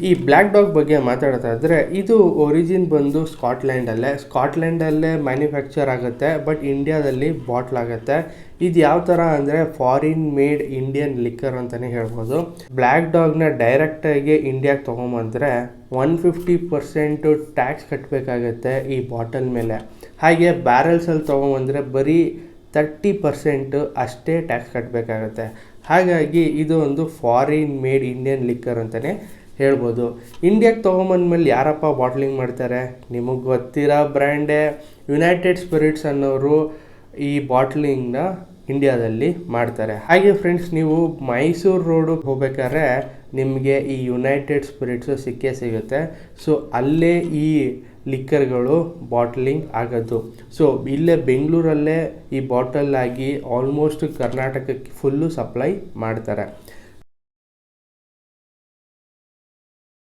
ಈ black dog ಬಗ್ಗೆ ಮಾತಾಡ್ತಾ ಇದ್ರೆ ಇದು ಒರಿಜಿನ್ ಬಂದು ಸ್ಕಾಟ್ಲ್ಯಾಂಡಲ್ಲೇ ಮ್ಯಾನುಫ್ಯಾಕ್ಚರ್ ಆಗುತ್ತೆ, ಬಟ್ ಇಂಡಿಯಾದಲ್ಲಿ ಬಾಟ್ಲ್ ಆಗುತ್ತೆ. ಇದು ಯಾವ ಥರ ಅಂದರೆ ಫಾರಿನ್ ಮೇಡ್ ಇಂಡಿಯನ್ ಲಿಕ್ಕರ್ ಅಂತಲೇ ಹೇಳ್ಬೋದು. ಬ್ಲ್ಯಾಕ್ ಡಾಗ್ನ ಡೈರೆಕ್ಟಾಗಿ ಇಂಡಿಯಾಗೆ ತೊಗೊಂಬಂದರೆ 150% ಟ್ಯಾಕ್ಸ್ ಕಟ್ಟಬೇಕಾಗತ್ತೆ ಈ ಬಾಟಲ್ ಮೇಲೆ. ಹಾಗೆ ಬ್ಯಾರಲ್ಸಲ್ಲಿ ತೊಗೊಂಬಂದರೆ ಬರೀ 30% ಅಷ್ಟೇ ಟ್ಯಾಕ್ಸ್ ಕಟ್ಟಬೇಕಾಗತ್ತೆ. ಹಾಗಾಗಿ ಇದು ಒಂದು ಫಾರಿನ್ ಮೇಡ್ ಇಂಡಿಯನ್ ಲಿಕ್ಕರ್ ಅಂತಲೇ ಹೇಳ್ಬೋದು. ಇಂಡಿಯಾಗೆ ತೊಗೊಂಬಂದ್ಮೇಲೆ ಯಾರಪ್ಪ ಬಾಟ್ಲಿಂಗ್ ಮಾಡ್ತಾರೆ? ನಿಮಗೆ ಗೊತ್ತಿರೋ ಬ್ರ್ಯಾಂಡೇ ಯುನೈಟೆಡ್ ಸ್ಪಿರಿಟ್ಸ್ ಅನ್ನೋರು ಈ ಬಾಟ್ಲಿಂಗ್ನ ಇಂಡಿಯಾದಲ್ಲಿ ಮಾಡ್ತಾರೆ. ಹಾಗೆ ಫ್ರೆಂಡ್ಸ್, ನೀವು ಮೈಸೂರು ರೋಡಿಗೆ ಹೋಗ್ಬೇಕಾದ್ರೆ ನಿಮಗೆ ಈ ಯುನೈಟೆಡ್ ಸ್ಪಿರಿಟ್ಸು ಸಿಕ್ಕೇ ಸಿಗುತ್ತೆ. ಸೊ ಅಲ್ಲೇ ಈ ಲಿಕ್ಕರ್ಗಳು ಬಾಟ್ಲಿಂಗ್ ಆಗೋದು. ಸೊ ಇಲ್ಲೇ ಬೆಂಗಳೂರಲ್ಲೇ ಈ ಬಾಟಲ್ ಆಗಿ ಆಲ್ಮೋಸ್ಟ್ ಕರ್ನಾಟಕಕ್ಕೆ ಫುಲ್ಲು ಸಪ್ಲೈ ಮಾಡ್ತಾರೆ.